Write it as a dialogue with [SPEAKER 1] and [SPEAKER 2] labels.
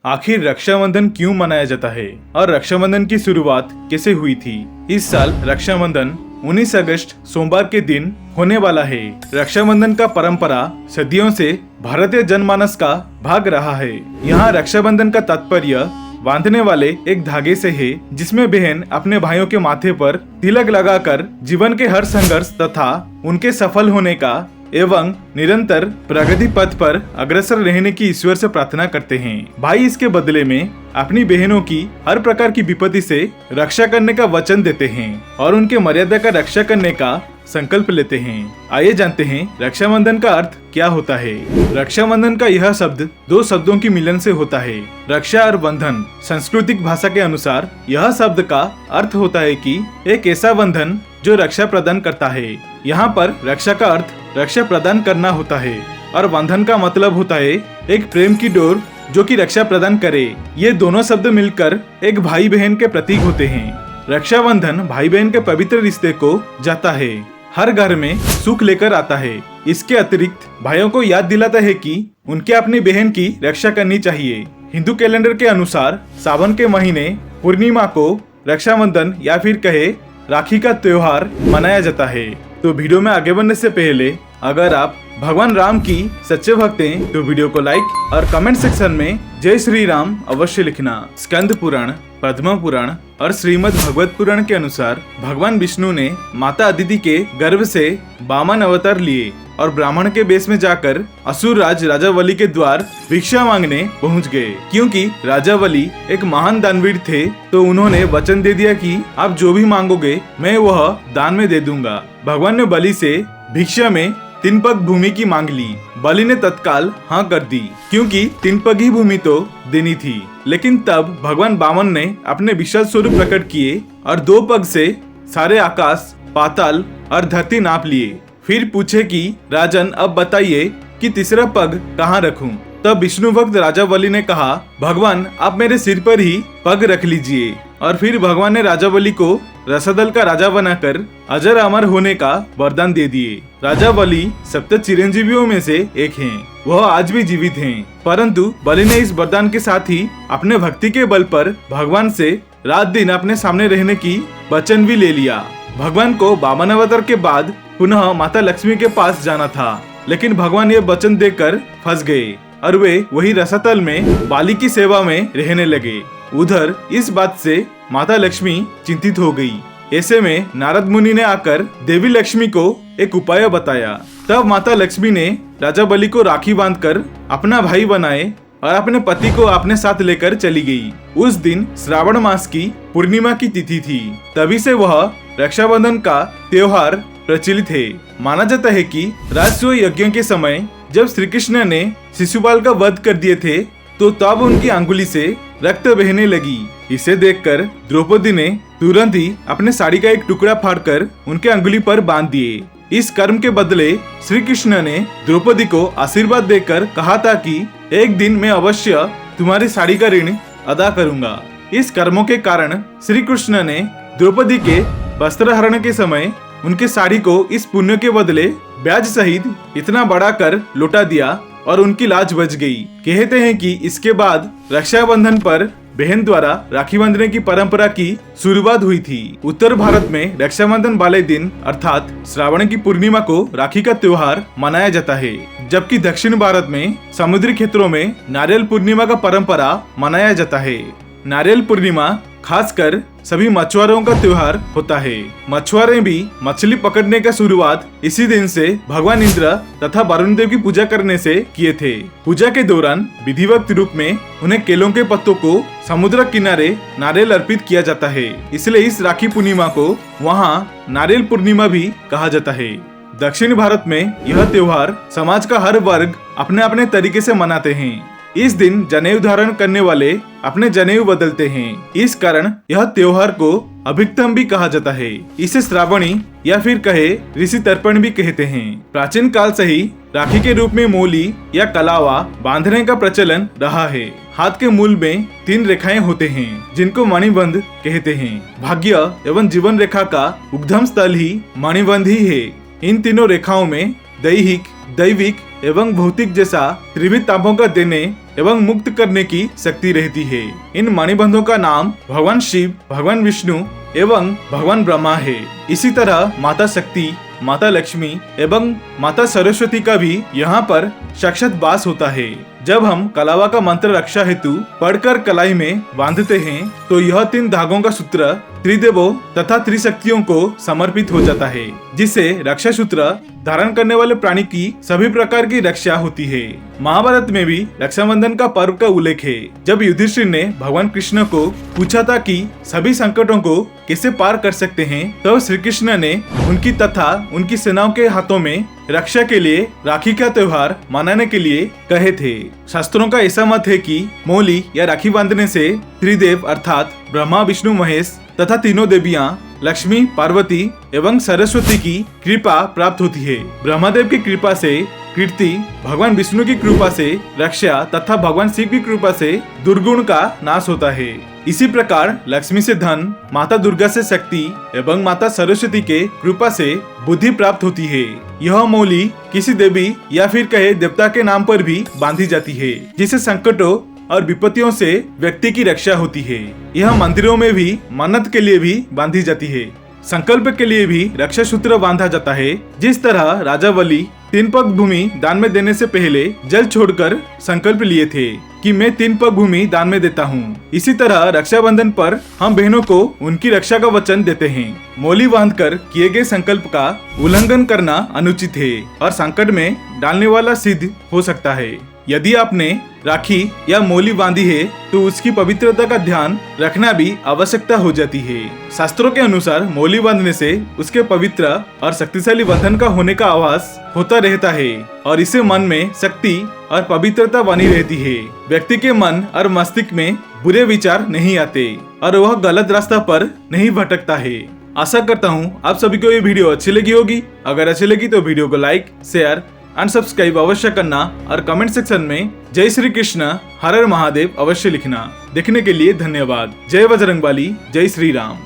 [SPEAKER 1] आखिर रक्षाबंधन क्यों मनाया जाता है और रक्षाबंधन की शुरुआत कैसे हुई थी। इस साल रक्षाबंधन 19 अगस्त सोमवार के दिन होने वाला है। रक्षाबंधन का परंपरा सदियों से भारतीय जनमानस का भाग रहा है। यहाँ रक्षाबंधन का तात्पर्य बांधने वाले एक धागे से है, जिसमें बहन अपने भाइयों के माथे पर तिलक लगाकर जीवन के हर संघर्ष तथा उनके सफल होने का एवं निरंतर प्रगति पथ पर अग्रसर रहने की ईश्वर से प्रार्थना करते हैं। भाई इसके बदले में अपनी बहनों की हर प्रकार की विपत्ति से रक्षा करने का वचन देते हैं और उनके मर्यादा का रक्षा करने का संकल्प लेते हैं। आइए जानते हैं रक्षाबंधन का अर्थ क्या होता है। रक्षाबंधन का यह शब्द दो शब्दों की मिलन से होता है, रक्षा और बंधन। सांस्कृतिक भाषा के अनुसार यह शब्द का अर्थ होता है कि एक ऐसा बंधन जो रक्षा प्रदान करता है। यहाँ पर रक्षा का अर्थ रक्षा प्रदान करना होता है और बंधन का मतलब होता है एक प्रेम की डोर जो कि रक्षा प्रदान करे। ये दोनों शब्द मिलकर एक भाई बहन के प्रतीक होते हैं। रक्षाबंधन भाई बहन के पवित्र रिश्ते को जाता है, हर घर में सुख लेकर आता है। इसके अतिरिक्त भाइयों को याद दिलाता है कि उनके अपनी बहन की रक्षा करनी चाहिए। हिंदू कैलेंडर के अनुसार सावन के महीने पूर्णिमा को रक्षाबंधन या फिर कहे राखी का त्योहार मनाया जाता है। तो वीडियो में आगे बढ़ने से पहले अगर आप भगवान राम की सच्चे भक्त हैं तो वीडियो को लाइक और कमेंट सेक्शन में जय श्री राम अवश्य लिखना। स्कंद पुराण, पद्म पुराण और श्रीमद् भगवत पुराण के अनुसार भगवान विष्णु ने माता अदिति के गर्भ से वामन अवतार लिए और ब्राह्मण के वेश में जाकर असुर राज राजा बलि के द्वार भिक्षा मांगने पहुंच गए। क्योंकि राजा बलि एक महान दानवीर थे तो उन्होंने वचन दे दिया कि आप जो भी मांगोगे मैं वह दान में दे दूंगा। भगवान ने बलि से भिक्षा में 3 पग भूमि की मांग ली। बलि ने तत्काल हाँ कर दी क्योंकि 3 पग ही भूमि तो देनी थी। लेकिन तब भगवान वामन ने अपने विशाल स्वरूप प्रकट किए और 2 पग से सारे आकाश, पाताल और धरती नाप लिए। फिर पूछे कि राजन अब बताइए कि तीसरा पग कहाँ रखूं। तब विष्णु भक्त राजा बलि ने कहा, भगवान आप मेरे सिर पर ही पग रख लीजिए। और फिर भगवान ने राजा बलि को रसातल का राजा बनाकर अजर अमर होने का वरदान दे दिए। राजा बलि 7 चिरंजीवियों में से एक हैं। वह आज भी जीवित हैं। परंतु बलि ने इस वरदान के साथ ही अपने भक्ति के बल पर भगवान से रात दिन अपने सामने रहने की वचन भी ले लिया। भगवान को वामन अवतार के बाद पुनः माता लक्ष्मी के पास जाना था, लेकिन भगवान ये वचन देकर फंस गए और वे वही रसातल में बाली की सेवा में रहने लगे। उधर इस बात से माता लक्ष्मी चिंतित हो गई। ऐसे में नारद मुनि ने आकर देवी लक्ष्मी को एक उपाय बताया। तब माता लक्ष्मी ने राजा बलि को राखी बांधकर अपना भाई बनाए और अपने पति को अपने साथ लेकर चली गई। उस दिन श्रावण मास की पूर्णिमा की तिथि थी। तभी से वह रक्षाबंधन का त्योहार प्रचलित है। माना जाता है कि राजसूय यज्ञ के समय जब श्री कृष्ण ने शिशुपाल का वध कर दिए थे तो तब उनकी अंगुली से रक्त बहने लगी। इसे देखकर द्रौपदी ने तुरंत ही अपने साड़ी का एक टुकड़ा फाड़कर उनके अंगुली पर बांध दिए। इस कर्म के बदले श्री कृष्ण ने द्रौपदी को आशीर्वाद देकर कहा था कि एक दिन मैं अवश्य तुम्हारी साड़ी का ऋण अदा करूंगा। इस कर्मों के कारण श्री कृष्ण ने द्रौपदी के वस्त्रहरण के समय उनके साड़ी को इस पुण्य के बदले ब्याज सहित इतना बड़ा कर लौटा दिया और उनकी लाज बच गई। कहते हैं कि इसके बाद रक्षाबंधन पर बहन द्वारा राखी बांधने की परंपरा की शुरुआत हुई थी। उत्तर भारत में रक्षाबंधन वाले दिन अर्थात श्रावण की पूर्णिमा को राखी का त्योहार मनाया जाता है, जबकि दक्षिण भारत में समुद्री क्षेत्रों में नारियल पूर्णिमा का परंपरा मनाया जाता है। नारियल पूर्णिमा खासकर सभी मछुआरों का त्योहार होता है। मछुआरे भी मछली पकड़ने का शुरुआत इसी दिन से भगवान इंद्र तथा वरुण देव की पूजा करने से किए थे। पूजा के दौरान विधिवत रूप में उन्हें केलों के पत्तों को समुद्र किनारे नारियल अर्पित किया जाता है। इसलिए इस राखी पूर्णिमा को वहाँ नारियल पूर्णिमा भी कहा जाता है। दक्षिण भारत में यह त्योहार समाज का हर वर्ग अपने अपने तरीके से मनाते हैं। इस दिन जनेऊ धारण करने वाले अपने जनेऊ बदलते हैं। इस कारण यह त्योहार को अभिक्तम भी कहा जाता है। इसे श्रावणी या फिर कहे ऋषि तर्पण भी कहते हैं। प्राचीन काल से ही राखी के रूप में मोली या कलावा बांधने का प्रचलन रहा है। हाथ के मूल में 3 रेखाएं होते हैं जिनको मणिबंध कहते हैं। भाग्य एवं जीवन रेखा का उद्गम स्थल ही मणिबंध ही है। इन तीनों रेखाओं में दैहिक, दैविक एवं भौतिक जैसा त्रिविध तापों का देने एवं मुक्त करने की शक्ति रहती है। इन मणिबंधों का नाम भगवान शिव, भगवान विष्णु एवं भगवान ब्रह्मा है। इसी तरह माता शक्ति, माता लक्ष्मी एवं माता सरस्वती का भी यहाँ पर साक्षात वास होता है। जब हम कलावा का मंत्र रक्षा हेतु पढ़कर कलाई में बांधते हैं तो यह 3 धागों का सूत्र त्रिदेवों तथा त्रिशक्तियों को समर्पित हो जाता है, जिससे रक्षा सूत्र धारण करने वाले प्राणी की सभी प्रकार की रक्षा होती है। महाभारत में भी रक्षाबंधन का पर्व का उल्लेख है। जब युधिष्ठिर ने भगवान कृष्ण को पूछा था कि सभी संकटों को कैसे पार कर सकते हैं, तो श्री कृष्ण ने उनकी तथा उनकी सेनाओं के हाथों में रक्षा के लिए राखी का त्योहार मनाने के लिए कहे थे। शास्त्रों का ऐसा मत है कि मौली या राखी बांधने से त्रिदेव अर्थात ब्रह्मा, विष्णु, महेश तथा तीनों देवियां लक्ष्मी, पार्वती एवं सरस्वती की कृपा प्राप्त होती है। ब्रह्मदेव की कृपा से कीर्ति, भगवान विष्णु की कृपा से रक्षा तथा भगवान शिव की कृपा से दुर्गुण का नाश होता है। इसी प्रकार लक्ष्मी से धन, माता दुर्गा से शक्ति एवं माता सरस्वती के कृपा से बुद्धि प्राप्त होती है। यह मौली किसी देवी या फिर कहे देवता के नाम पर भी बांधी जाती है, जिससे संकटों और विपत्तियों से व्यक्ति की रक्षा होती है। यह मंदिरों में भी मन्नत के लिए भी बांधी जाती है। संकल्प के लिए भी रक्षा सूत्र बांधा जाता है। जिस तरह राजा बलि 3 पग भूमि दान में देने से पहले जल छोड़कर संकल्प लिए थे कि मैं 3 पग भूमि दान में देता हूँ, इसी तरह रक्षाबंधन पर हम बहनों को उनकी रक्षा का वचन देते हैं। मौली बांधकर किए गए संकल्प का उल्लंघन करना अनुचित है और संकट में डालने वाला सिद्ध हो सकता है। यदि आपने राखी या मौली बांधी है तो उसकी पवित्रता का ध्यान रखना भी आवश्यकता हो जाती है। शास्त्रों के अनुसार मौली बांधने से उसके पवित्र और शक्तिशाली बंधन का होने का आभास होता रहता है और इससे मन में शक्ति और पवित्रता बनी रहती है। व्यक्ति के मन और मस्तिष्क में बुरे विचार नहीं आते और वह गलत रास्ता पर नहीं भटकता है। आशा करता हूँ आप सभी को ये वीडियो अच्छी लगी होगी। अगर अच्छी लगी तो वीडियो को लाइक, शेयर एंड सब्सक्राइब अवश्य करना और कमेंट सेक्शन में जय श्री कृष्ण, हर हर महादेव अवश्य लिखना। देखने के लिए धन्यवाद। जय बजरंगबली, जय श्री राम।